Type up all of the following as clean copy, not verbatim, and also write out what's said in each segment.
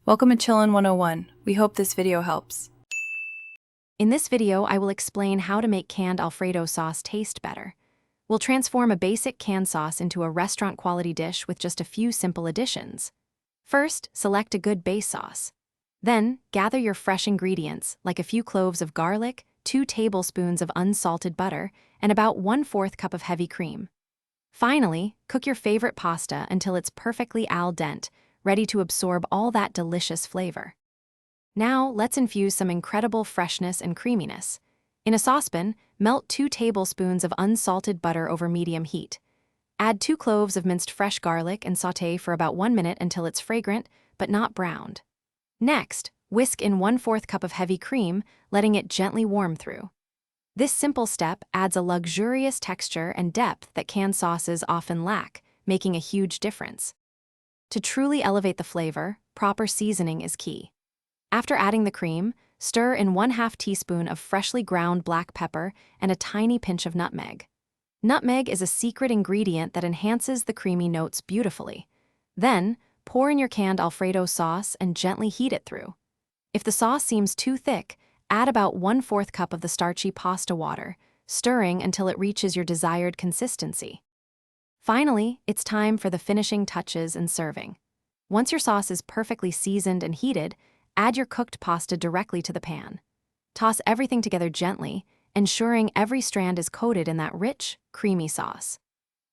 Welcome to Chillin' 101. We hope this video helps. In this video, I will explain how to make canned Alfredo sauce taste better. We'll transform a basic canned sauce into a restaurant-quality dish with just a few simple additions. First, select a good base sauce. Then, gather your fresh ingredients, like a few cloves of garlic, 2 tablespoons of unsalted butter, and about 1/4 cup of heavy cream. Finally, cook your favorite pasta until it's perfectly al dente, ready to absorb all that delicious flavor. Now, let's infuse some incredible freshness and creaminess. In a saucepan, melt 2 tablespoons of unsalted butter over medium heat. Add 2 cloves of minced fresh garlic and sauté for about 1 minute until it's fragrant, but not browned. Next, whisk in 1/4 cup of heavy cream, letting it gently warm through. This simple step adds a luxurious texture and depth that canned sauces often lack, making a huge difference. To truly elevate the flavor, proper seasoning is key. After adding the cream, stir in 1/2 teaspoon of freshly ground black pepper and a tiny pinch of nutmeg. Nutmeg is a secret ingredient that enhances the creamy notes beautifully. Then, pour in your canned Alfredo sauce and gently heat it through. If the sauce seems too thick, add about 1/4 cup of the starchy pasta water, stirring until it reaches your desired consistency. Finally, it's time for the finishing touches and serving. Once your sauce is perfectly seasoned and heated, add your cooked pasta directly to the pan. Toss everything together gently, ensuring every strand is coated in that rich, creamy sauce.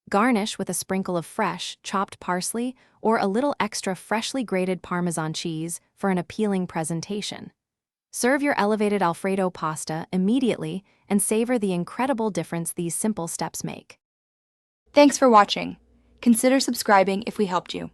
Garnish with a sprinkle of fresh, chopped parsley or a little extra freshly grated Parmesan cheese for an appealing presentation. Serve your elevated Alfredo pasta immediately and savor the incredible difference these simple steps make. Thanks for watching. Consider subscribing if we helped you.